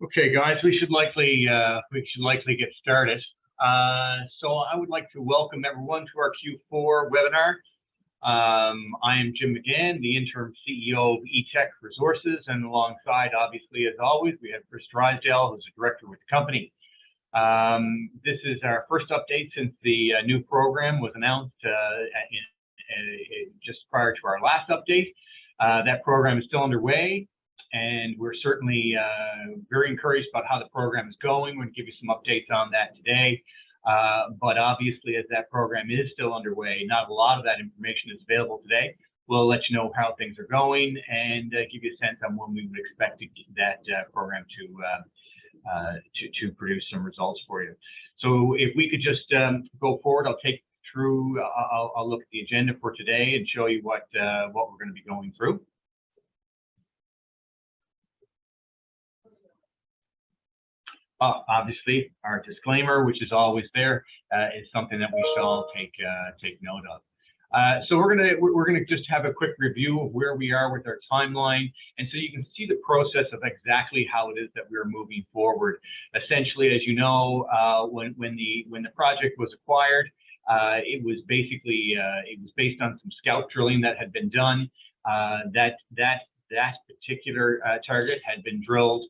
Okay, guys, we should likely get started. So I would like to welcome everyone to our Q4 webinar. I am Jim McGann, the interim CEO of eTech Resources, and alongside, obviously, as always, we have Chris Drysdale, who's a director with the company. This is our first update since the new program was announced just prior to our last update. That program is still underway, and we're certainly very encouraged about how the program is going. We're going to give you some updates on that today. But obviously, as that program is still underway, not a lot of that information is available today. We'll let you know how things are going and give you a sense on when we would expect that program to produce some results for you. So if we could just go forward, I'll take through. I'll look at the agenda for today and show you what we're going to be going through. Obviously, our disclaimer, which is always there, is something that we shall take note of. So we're gonna just have a quick review of where we are with our timeline, and so you can see the process of exactly how it is that we're moving forward. Essentially, as you know, when the project was acquired, it was basically based on some scout drilling that had been done. That particular target had been drilled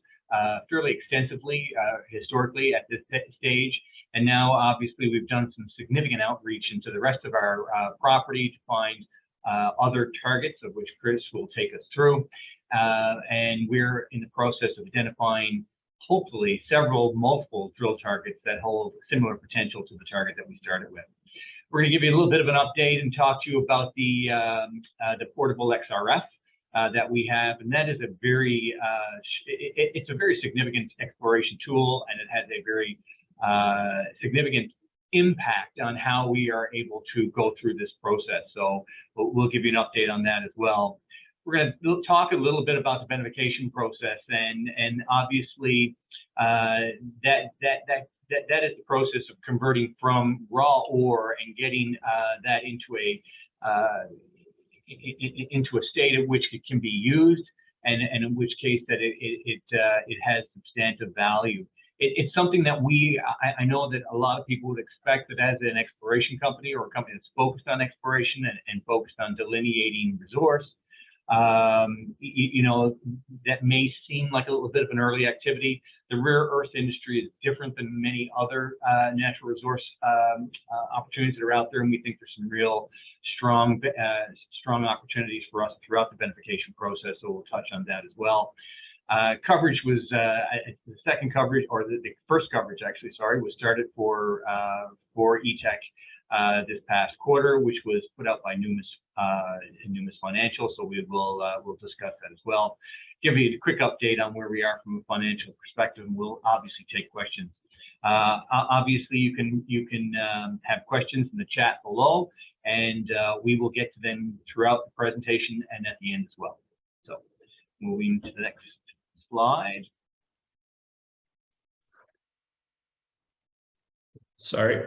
fairly extensively historically at this stage, and now obviously we've done some significant outreach into the rest of our property to find other targets, of which Chris will take us through, and we're in the process of identifying hopefully multiple drill targets that hold similar potential to the target that we started with. We're going to give you a little bit of an update and talk to you about the portable XRF that we have, and that is a very it's a very significant exploration tool, and it has a very significant impact on how we are able to go through this process. So we'll give you an update on that as well. We're going to talk a little bit about the beneficiation process, and obviously that is the process of converting from raw ore and getting that into a state in which it can be used, and in which case that it has substantive value. It's something that I know that a lot of people would expect that as an exploration company or a company that's focused on exploration and focused on delineating resource, you know, that may seem like a little bit of an early activity. The rare earth industry is different than many other natural resource opportunities that are out there, and we think there's some real strong opportunities for us throughout the beneficiation process, so we'll touch on that as well. Coverage was the second coverage, or the first coverage actually, sorry, was started for eTech this past quarter, which was put out by Numis Financial, so we'll discuss that as well. Give you a quick update on where we are from a financial perspective, and we'll obviously take questions. Obviously, you can have questions in the chat below, and we will get to them throughout the presentation and at the end as well. So moving to the next slide. Sorry.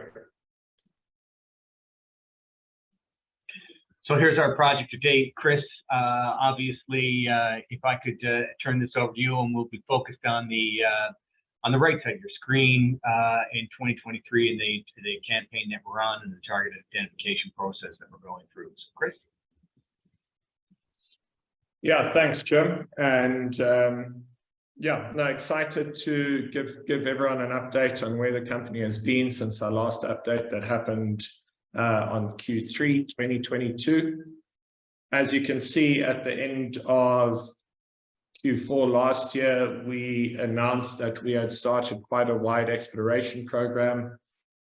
So here's our project to date, Chris. Obviously, if I could turn this over to you, and we'll be focused on the right side of your screen in 2023 and the campaign that we're on and the target identification process that we're going through. So, Chris. Yeah, thanks, Jim. And yeah, no, excited to give everyone an update on where the company has been since our last update that happened on Q3 2022. As you can see, at the end of Q4 last year, we announced that we had started quite a wide exploration program,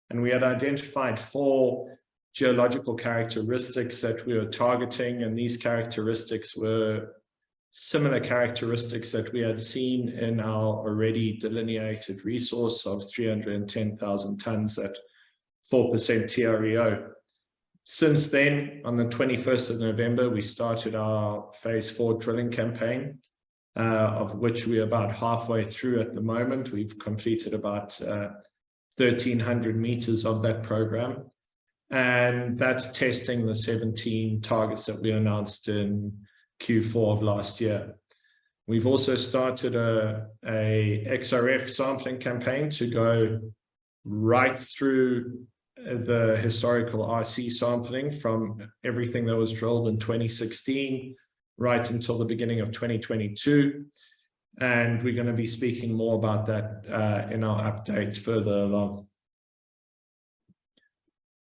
and we had identified 4 geological characteristics that we were targeting, and these characteristics were similar characteristics that we had seen in our already delineated resource of 310,000 tons at 4% TREO. Since then, on the 21st of November, we started our phase 4 drilling campaign, of which we're about halfway through at the moment. We've completed about 1,300 meters of that program, and that's testing the 17 targets that we announced in Q4 of last year. We've also started a XRF sampling campaign to go right through the historical RC sampling from everything that was drilled in 2016 right until the beginning of 2022. And we're going to be speaking more about that in our update further along.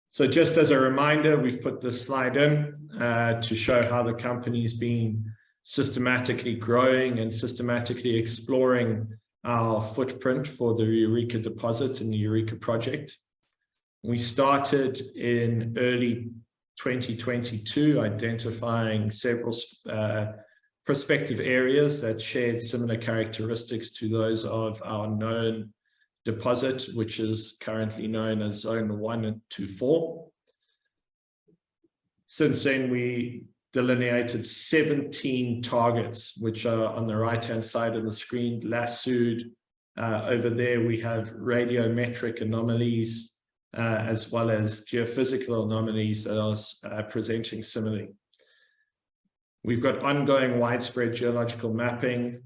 So just as a reminder, we've put this slide in to show how the company's been systematically growing and systematically exploring our footprint for the Eureka deposit and the Eureka project. We started in early 2022, identifying several prospective areas that shared similar characteristics to those of our known deposit, which is currently known as Zone 1 and 2-4. Since then, we delineated 17 targets, which are on the right-hand side of the screen, lassoed. Over there, we have radiometric anomalies, as well as geophysical anomalies that are presenting similarly. We've got ongoing widespread geological mapping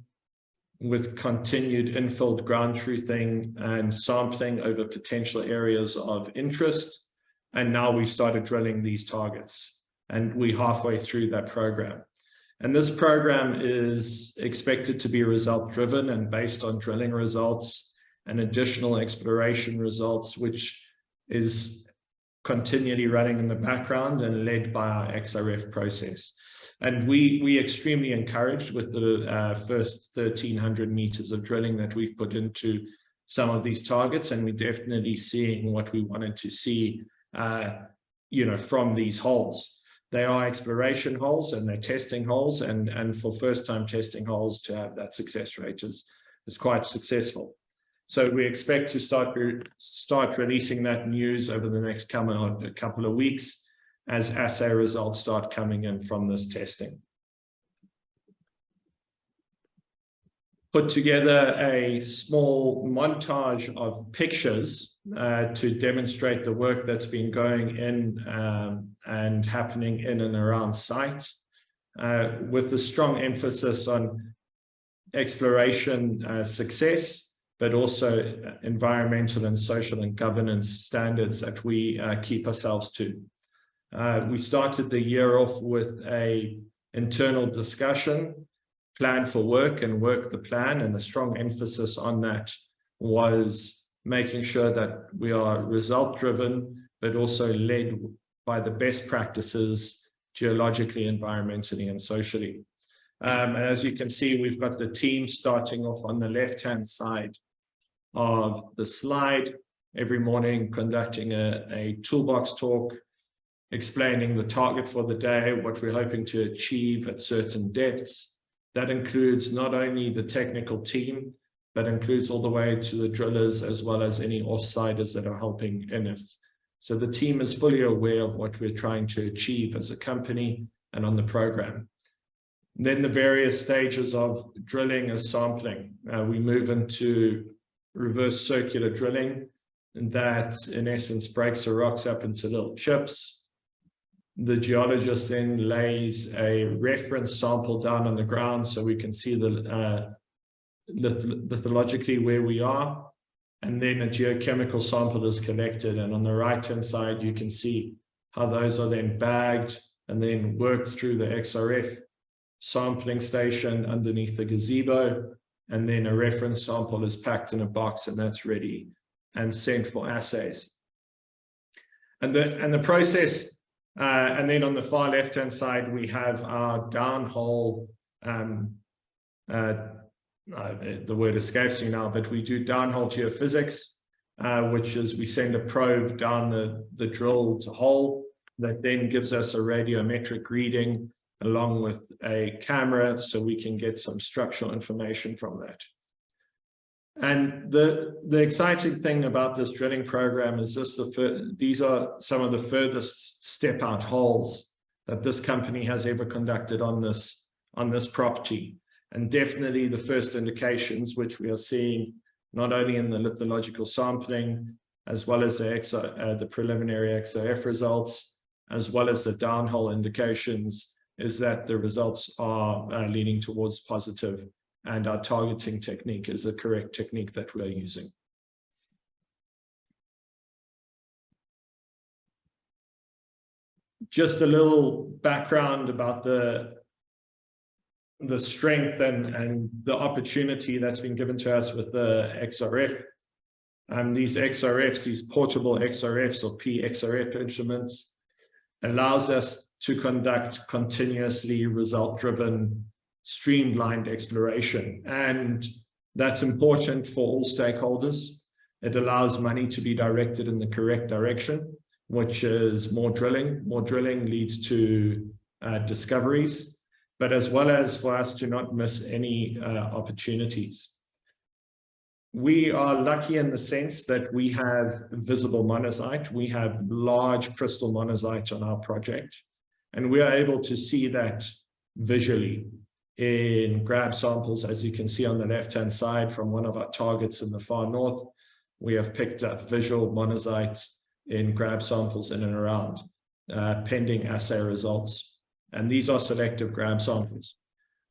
with continued infilled ground truthing and sampling over potential areas of interest. And now we've started drilling these targets, and we're halfway through that program. And this program is expected to be result driven and based on drilling results and additional exploration results, which is continually running in the background and led by our XRF process. And we extremely encouraged with the first 1,300 meters of drilling that we've put into some of these targets, and we're definitely seeing what we wanted to see, from these holes. They are exploration holes and they're testing holes, and for first-time testing holes to have that success rate is quite successful. So we expect to start releasing that news over the next couple of weeks as assay results start coming in from this testing. Put together a small montage of pictures to demonstrate the work that's been going in and happening in and around site, with a strong emphasis on exploration success, but also environmental and social and governance standards that we keep ourselves to. We started the year off with an internal discussion, plan for work and work the plan, and a strong emphasis on that was making sure that we are result driven, but also led by the best practices geologically, environmentally, and socially. And as you can see, we've got the team starting off on the left-hand side of the slide, every morning conducting a toolbox talk, explaining the target for the day, what we're hoping to achieve at certain depths. That includes not only the technical team, but includes all the way to the drillers as well as any offsiders that are helping in it. So the team is fully aware of what we're trying to achieve as a company and on the program. Then the various stages of drilling is sampling. We move into reverse circular drilling, and that in essence breaks the rocks up into little chips. The geologist then lays a reference sample down on the ground so we can see the lithologically where we are, and then a geochemical sample is collected, and on the right hand side you can see how those are then bagged and then worked through the XRF sampling station underneath the gazebo, and then a reference sample is packed in a box and that's ready and sent for assays. And the process, and then on the far left hand side we have our downhole, the word escapes me now, but we do downhole geophysics, which is we send a probe down the drilled hole that then gives us a radiometric reading along with a camera so we can get some structural information from that. And the exciting thing about this drilling program is these are some of the furthest step out holes that this company has ever conducted on this property. And definitely the first indications which we are seeing not only in the lithological sampling, as well as the preliminary XRF results, as well as the downhole indications, is that the results are leaning towards positive and our targeting technique is the correct technique that we're using. Just a little background about the strength and the opportunity that's been given to us with the XRF. These XRFs, these portable XRFs or PXRF instruments, allows us to conduct continuously result-driven, streamlined exploration. And that's important for all stakeholders. It allows money to be directed in the correct direction, which is more drilling. More drilling leads to discoveries, but as well as for us to not miss any opportunities. We are lucky in the sense that we have visible monazite. We have large crystal monazite on our project, and we are able to see that visually in grab samples, as you can see on the left-hand side from one of our targets in the far north. We have picked up visual monazite in grab samples in and around, pending assay results. And these are selective grab samples.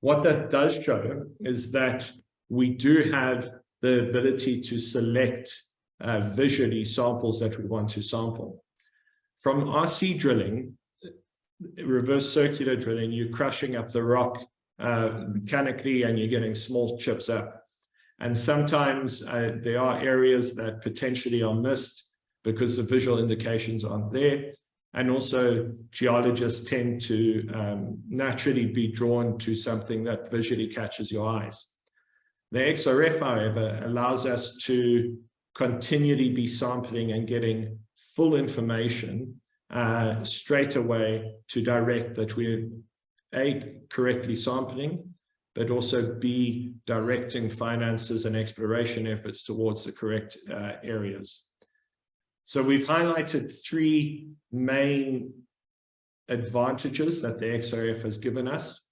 What that does show is that we do have the ability to select visually samples that we want to sample. From RC drilling, reverse circular drilling, you're crushing up the rock mechanically and you're getting small chips up. And sometimes there are areas that potentially are missed because the visual indications aren't there. And also geologists tend to naturally be drawn to something that visually catches your eyes. The XRF, however, allows us to continually be sampling and getting full information straight away to direct that we're A, correctly sampling, but also B, directing finances and exploration efforts towards the correct areas. So we've highlighted three main advantages that the XRF has given us.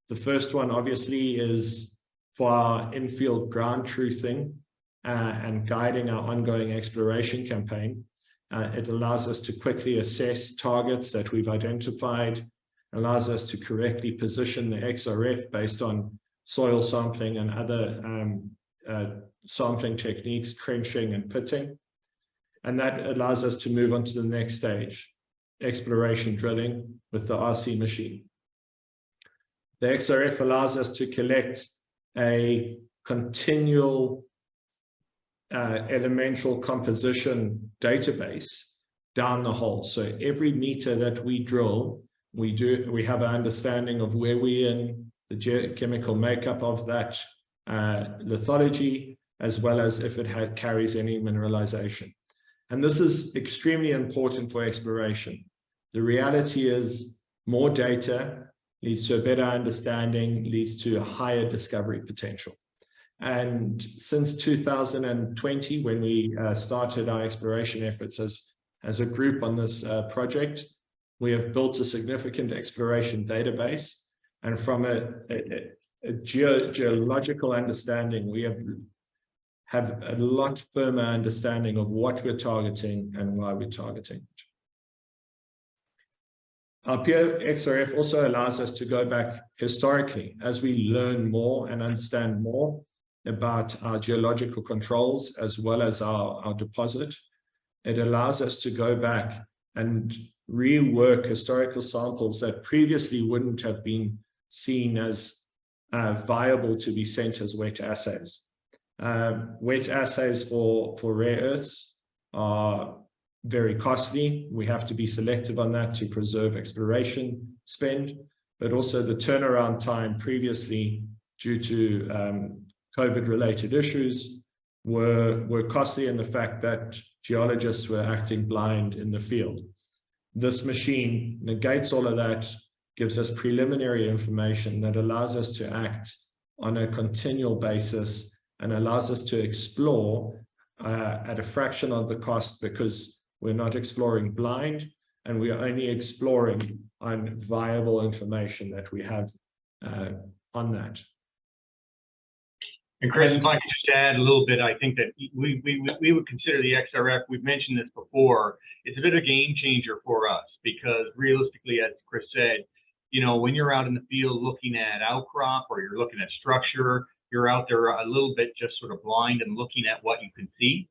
The first one, obviously, is for our in-field ground truthing and guiding our ongoing exploration campaign. It allows us to quickly assess targets that we've identified, allows us to correctly position the XRF based on soil sampling and other sampling techniques, trenching and pitting. And that allows us to move on to the next stage, exploration drilling with the RC machine. The XRF allows us to collect a continual elemental composition database down the hole. So every meter that we drill, we have an understanding of where we're in, the geochemical makeup of that lithology, as well as if it carries any mineralization. And this is extremely important for exploration. The reality is more data leads to a better understanding, leads to a higher discovery potential. And since 2020, when we started our exploration efforts as a group on this project, we have built a significant exploration database. And from a geological understanding, we have a lot firmer understanding of what we're targeting and why we're targeting it. Our pure XRF also allows us to go back historically as we learn more and understand more about our geological controls as well as our deposit. It allows us to go back and rework historical samples that previously wouldn't have been seen as viable to be sent as wet assays. Wet assays for rare earths are very costly. We have to be selective on that to preserve exploration spend, but also the turnaround time previously due to COVID-related issues were costly in the fact that geologists were acting blind in the field. This machine negates all of that, gives us preliminary information that allows us to act on a continual basis and allows us to explore at a fraction of the cost because we're not exploring blind and we are only exploring on viable information that we have on that. And Chris, if I could just add a little bit, I think that we would consider the XRF, we've mentioned this before, it's a bit of a game changer for us because realistically, as Chris said, you know, when you're out in the field looking at outcrop or you're looking at structure, you're out there a little bit just sort of blind and looking at what you can see.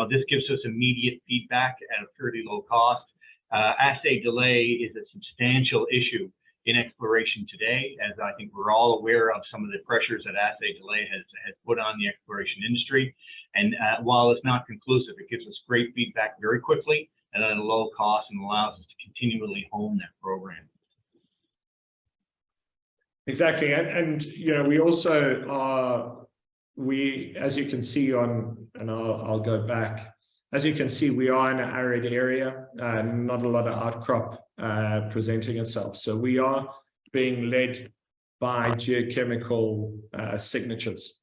This gives us immediate feedback at a fairly low cost. Assay delay is a substantial issue in exploration today, as I think we're all aware of some of the pressures that assay delay has put on the exploration industry. And while it's not conclusive, it gives us great feedback very quickly and at a low cost, and allows us to continually hone that program. Exactly, and we also are, as you can see on, and I'll go back, as you can see, we are in an arid area, not a lot of outcrop presenting itself. So we are being led by geochemical signatures.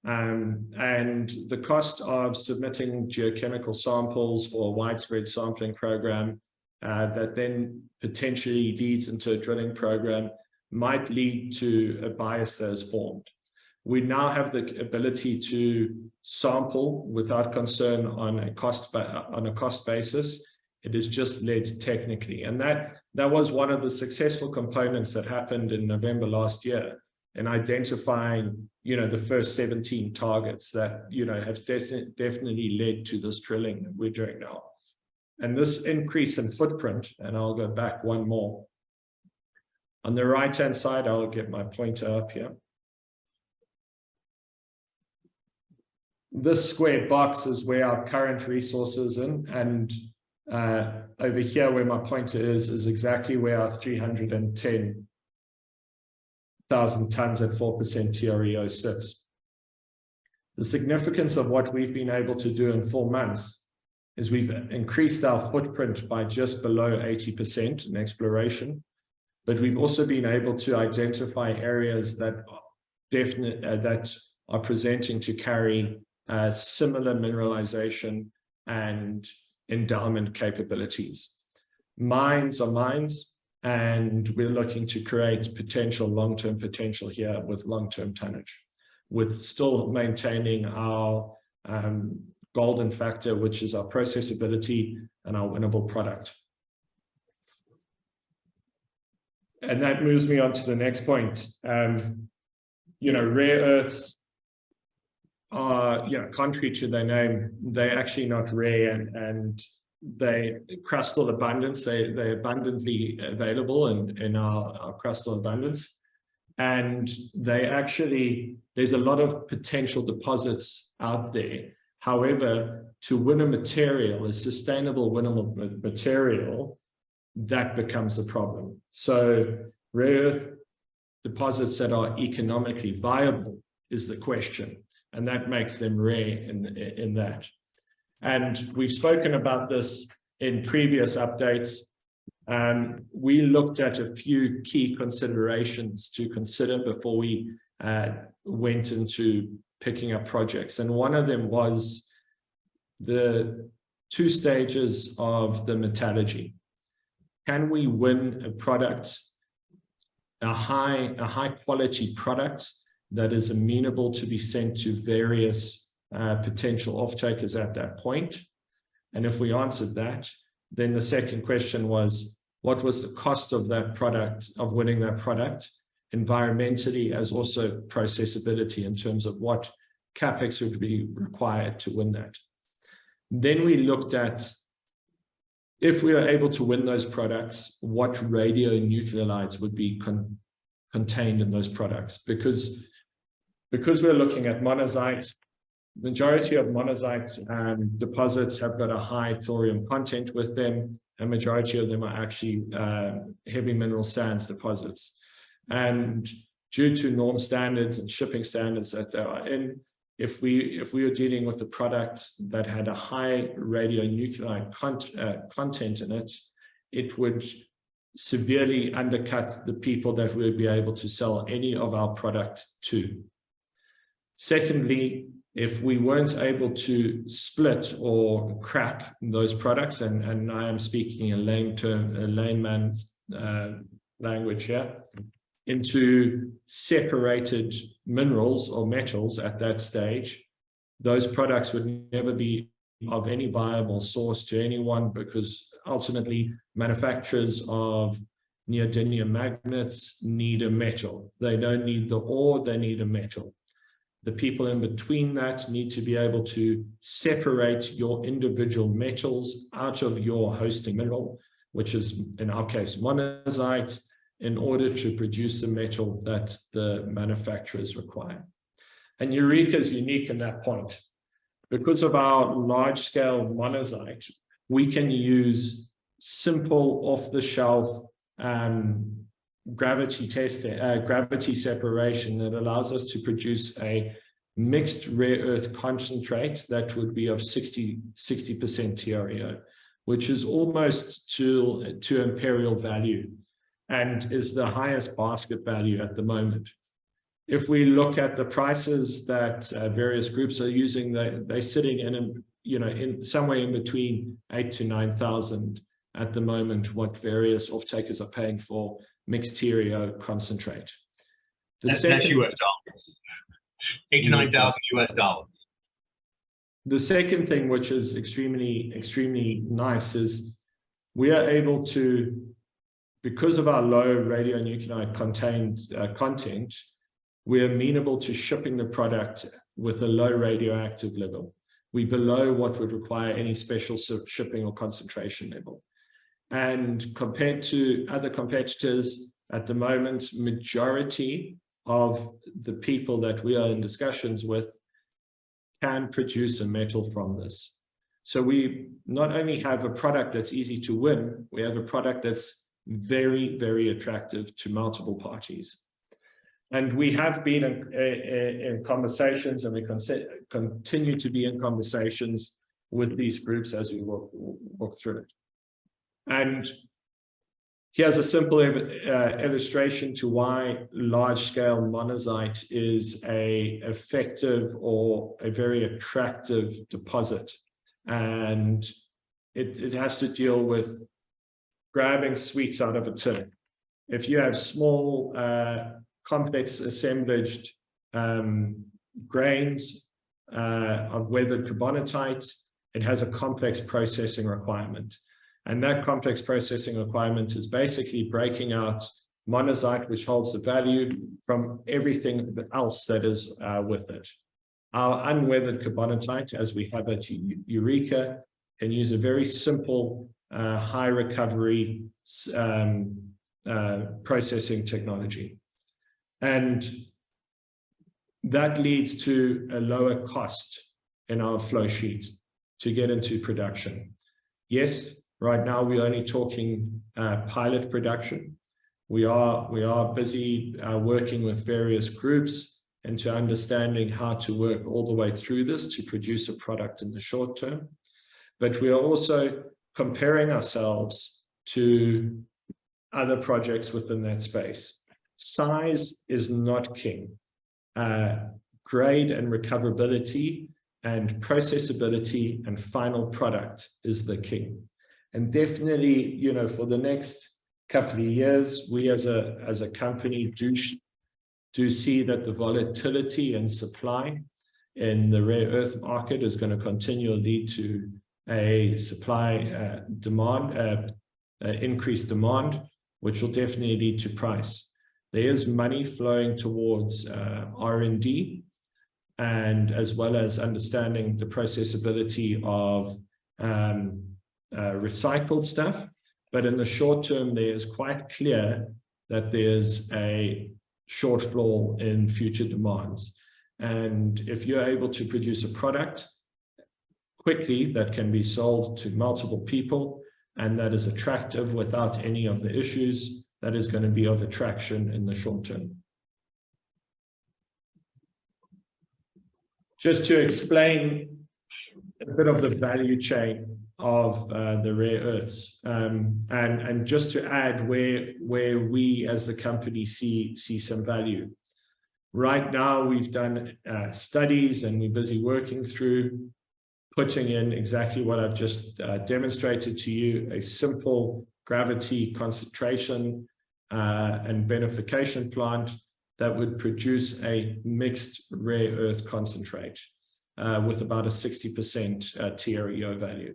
And the cost of submitting geochemical samples for a widespread sampling program that then potentially leads into a drilling program might lead to a bias that is formed. We now have the ability to sample without concern on a cost basis. It is just led technically, and that was one of the successful components that happened in November last year in identifying, the first 17 targets that have definitely led to this drilling that we're doing now. And this increase in footprint, and I'll go back one more. On the right-hand side, I'll get my pointer up here. This squared box is where our current resources in, and over here where my pointer is exactly where our 310,000 tons at 4% TREO sits. The significance of what we've been able to do in 4 months is we've increased our footprint by just below 80% in exploration, but we've also been able to identify areas that are presenting to carry similar mineralization and endowment capabilities. Mines are mines, and we're looking to create long-term potential here with long-term tonnage, with still maintaining our golden factor, which is our processability and our winnable product. And that moves me on to the next point. Rare earths are, contrary to their name, they're actually not rare, and they crustal abundance. They're abundantly available in our crustal abundance. And there's a lot of potential deposits out there. However, to win a sustainable winnable material, that becomes the problem. So rare earth deposits that are economically viable is the question, and that makes them rare in that. And we've spoken about this in previous updates. We looked at a few key considerations to consider before we went into picking up projects. And one of them was the 2 stages of the metallurgy. Can we win a product, a high quality product that is amenable to be sent to various potential off-takers at that point? And if we answered that, then the second question was, what was the cost of that product, of winning that product, environmentally as also processability in terms of what CapEx would be required to win that? Then we looked at, if we are able to win those products, what radionuclides would be contained in those products? Because we're looking at monazite, majority of monazite deposits have got a high thorium content with them, and majority of them are actually heavy mineral sands deposits. And due to norm standards and shipping standards that they are in, if we were dealing with a product that had a high radionuclide content in it, it would severely undercut the people that we would be able to sell any of our product to. Secondly, if we weren't able to split or crack those products, and I am speaking in layman's language here, into separated minerals or metals at that stage, those products would never be of any viable source to anyone, because ultimately manufacturers of neodymium magnets need a metal. They don't need the ore, they need a metal. The people in between that need to be able to separate your individual metals out of your hosting mineral, which is, in our case, monazite, in order to produce the metal that the manufacturers require. And Eureka is unique in that point. Because of our large-scale monazite, we can use simple, off-the-shelf gravity separation that allows us to produce a mixed rare earth concentrate that would be of 60% TREO, which is almost to imperial value and is the highest basket value at the moment. If we look at the prices that various groups are using, they're sitting in somewhere in between 8,000 to 9,000 at the moment, what various off-takers are paying for mixed TREO concentrate. That's US dollars. 8,000 to 9,000 US dollars. The second thing, which is extremely nice, is we are able to, because of our low radionuclide content, we're amenable to shipping the product with a low radioactive level. We're below what would require any special shipping or concentration level. And compared to other competitors at the moment, majority of the people that we are in discussions with can produce a metal from this. So we not only have a product that's easy to win, we have a product that's very, very attractive to multiple parties. And we have been in conversations, and we continue to be in conversations with these groups as we walk through it. And here's a simple illustration to why large-scale monazite is an effective or a very attractive deposit. And it has to deal with grabbing sweets out of a tin. If you have small, complex assemblaged grains of weathered carbonatite, it has a complex processing requirement. And that complex processing requirement is basically breaking out monazite, which holds the value, from everything else that is with it. Our unweathered carbonatite, as we have at Eureka, can use a very simple, high recovery processing technology. And that leads to a lower cost in our flow sheet to get into production. Yes, right now we're only talking pilot production. We are busy working with various groups into understanding how to work all the way through this to produce a product in the short term. But we are also comparing ourselves to other projects within that space. Size is not king. Grade and recoverability and processability and final product is the king. And definitely, for the next couple of years, we as a company do see that the volatility in supply in the rare earth market is going to continue to lead to a supply increased demand, which will definitely lead to price. There is money flowing towards R&D, and as well as understanding the processability of recycled stuff. But in the short term, there is quite clear that there's a shortfall in future demands. And if you're able to produce a product quickly that can be sold to multiple people and that is attractive without any of the issues, that is going to be of attraction in the short term. Just to explain a bit of the value chain of the rare earths, and just to add where we as the company see some value. Right now, we've done studies and we're busy working through putting in exactly what I've just demonstrated to you, a simple gravity concentration and beneficiation plant that would produce a mixed rare earth concentrate with about a 60% TREO value.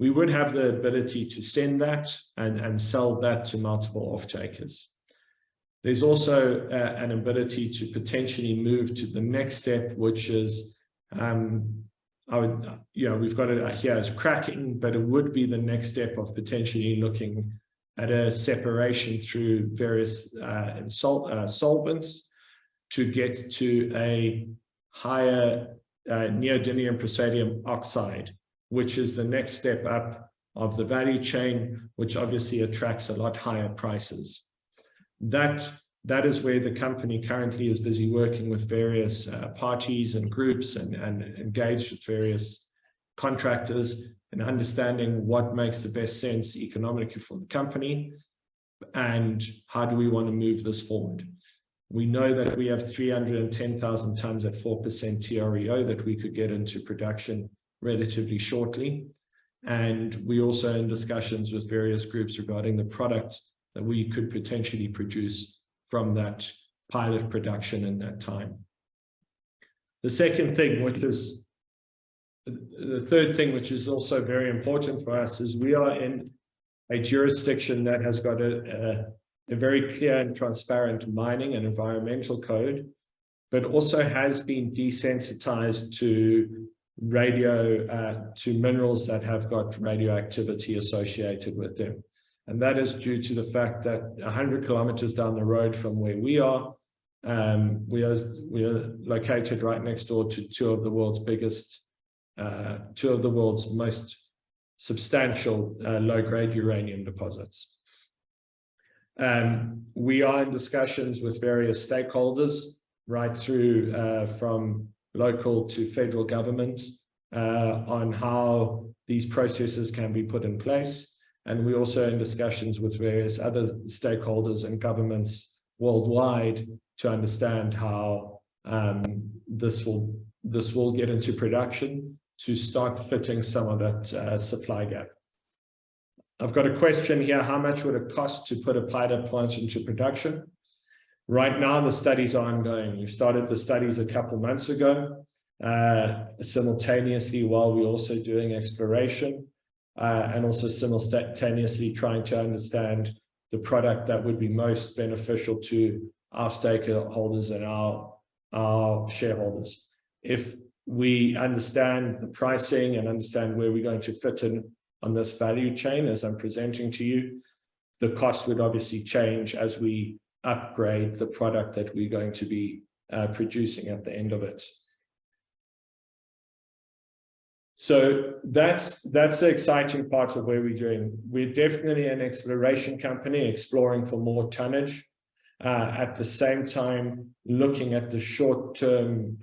we would have the ability to send that and sell that to multiple off-takers. There's also an ability to potentially move to the next step, which is, we've got it here as cracking, but it would be the next step of potentially looking at a separation through various solvents to get to a higher neodymium praseodymium oxide, which is the next step up of the value chain, which obviously attracts a lot higher prices. That is where the company currently is busy working with various parties and groups and engaged with various contractors and understanding what makes the best sense economically for the company and how do we want to move this forward. We know that we have 310,000 tons at 4% TREO that we could get into production relatively shortly. And we also in discussions with various groups regarding the product that we could potentially produce from that pilot production in that time. The second thing, which is the third thing, which is also very important for us, is we are in a jurisdiction that has got a very clear and transparent mining and environmental code, but also has been desensitized to to minerals that have got radioactivity associated with them. And that is due to the fact that 100 kilometers down the road from where we are located right next door to two of the world's most substantial low-grade uranium deposits. We are in discussions with various stakeholders, right through from local to federal government, on how these processes can be put in place. And we're also in discussions with various other stakeholders and governments worldwide to understand how this will get into production to start fitting some of that supply gap. I've got a question here: how much would it cost to put a pilot plant into production? Right now, the studies are ongoing. We've started the studies a couple months ago, simultaneously while we're also doing exploration. And also simultaneously trying to understand the product that would be most beneficial to our stakeholders and our shareholders. If we understand the pricing and understand where we're going to fit in on this value chain, as I'm presenting to you, the cost would obviously change as we upgrade the product that we're going to be producing at the end of it. So that's the exciting part of where we're doing. We're definitely an exploration company exploring for more tonnage, at the same time looking at the short-term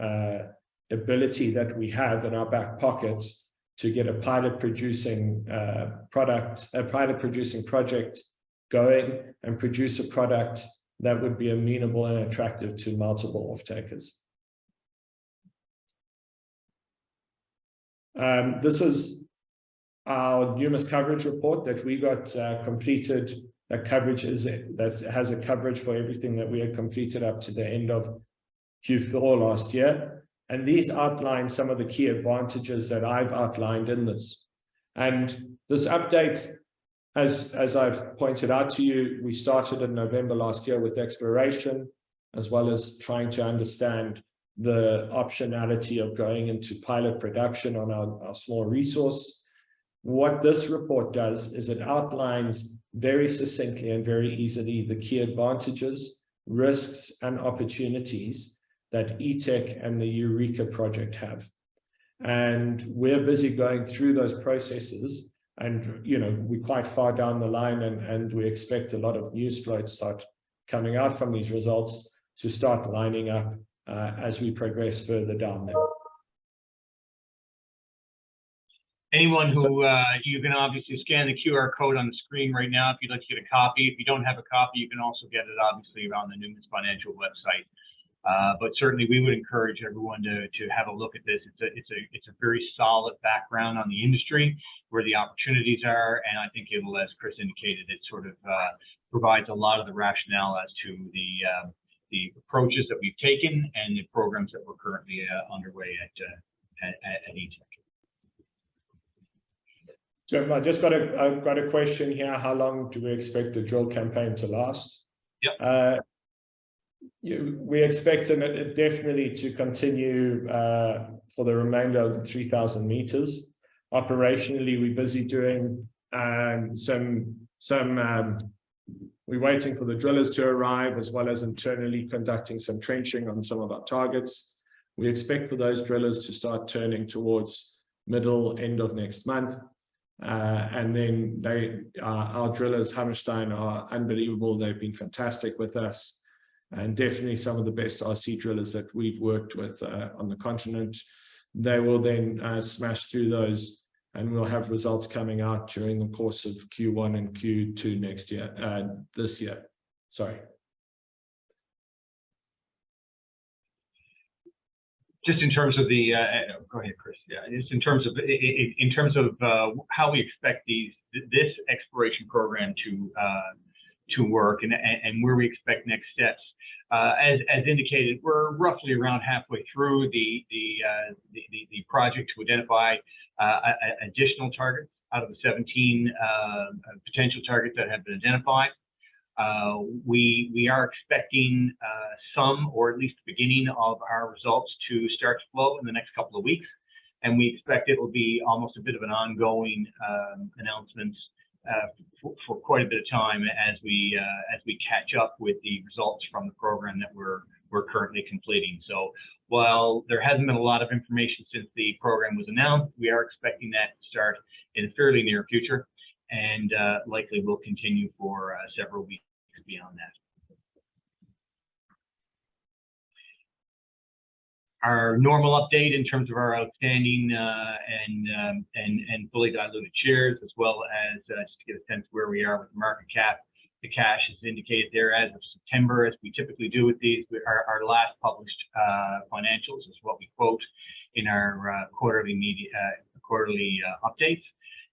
ability that we have in our back pocket to get a pilot producing project going and produce a product that would be amenable and attractive to multiple off-takers. This is our NUMIS coverage report that we got completed. That has a coverage for everything that we had completed up to the end of Q4 last year. And these outline some of the key advantages that I've outlined in this. And this update, as I've pointed out to you, we started in November last year with exploration, as well as trying to understand the optionality of going into pilot production on our small resource. What this report does is it outlines very succinctly and very easily the key advantages, risks, and opportunities that ETEC and the Eureka project have. And we're busy going through those processes, and we're quite far down the line, and we expect a lot of news flow to start coming out from these results to start lining up as we progress further down there. Anyone who, you can obviously scan the QR code on the screen right now if you'd like to get a copy. If you don't have a copy, you can also get it obviously around the NUMIS Financial website. But certainly we would encourage everyone to have a look at this. It's a very solid background on the industry, where the opportunities are, and I think it'll, as Chris indicated, it sort of provides a lot of the rationale as to the approaches that we've taken and the programs that we're currently underway at ETEC. Jim, I've got a question here. How long do we expect the drill campaign to last? Yep. We expect it definitely to continue for the remainder of the 3,000 meters. Operationally, we're busy doing we're waiting for the drillers to arrive, as well as internally conducting some trenching on some of our targets. We expect for those drillers to start turning towards end of next month. And then our drillers, Hammerstein, are unbelievable. They've been fantastic with us, and definitely some of the best RC drillers that we've worked with on the continent. They will then smash through those, and we'll have results coming out during the course of Q1 and Q2 this year. Sorry. Just in terms of the, go ahead, Chris. Yeah, just in terms of how we expect this exploration program to work, and where we expect next steps. As indicated, we're roughly around halfway through the project to identify additional targets out of the 17 potential targets that have been identified. We are expecting some, or at least the beginning of our results to start to flow in the next couple of weeks, and we expect it will be almost a bit of an ongoing announcements for quite a bit of time as we catch up with the results from the program that we're currently completing. So while there hasn't been a lot of information since the program was announced, we are expecting that to start in the fairly near future, and likely will continue for several weeks beyond that. Our normal update in terms of our outstanding and fully diluted shares, as well as just to get a sense where we are with the market cap. The cash is indicated there as of September, as we typically do with these. Our last published financials is what we quote in our quarterly updates.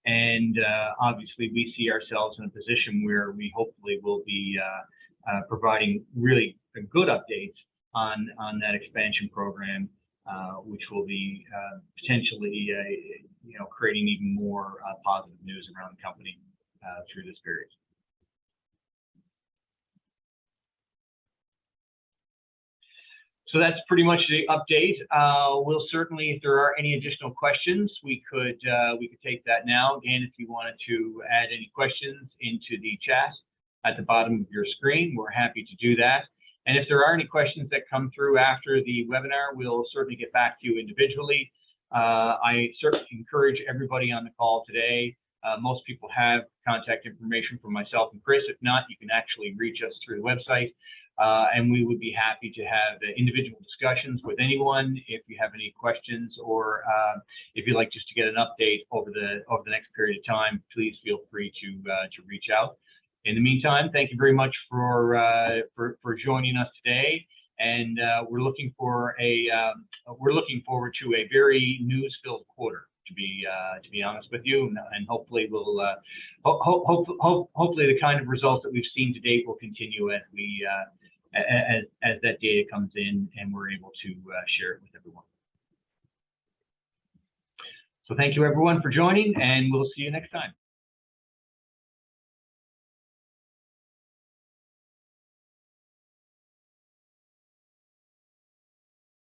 And obviously, we see ourselves in a position where we hopefully will be providing really good updates on that expansion program, which will be potentially creating even more positive news around the company through this period. So that's pretty much the update. We'll certainly, if there are any additional questions, we could take that now. Again, if you wanted to add any questions into the chat at the bottom of your screen, we're happy to do that. And if there are any questions that come through after the webinar, we'll certainly get back to you individually. I certainly encourage everybody on the call today. Most people have contact information from myself and Chris. If not, you can actually reach us through the website. And we would be happy to have individual discussions with anyone if you have any questions, or if you'd like just to get an update over the next period of time, please feel free to reach out. In the meantime, thank you very much for joining us today, and we're looking forward to a very news-filled quarter. To be honest with you, and hopefully we'll hopefully the kind of results that we've seen to date will continue as we as that data comes in and we're able to share it with everyone. So thank you everyone for joining, and we'll see you next time.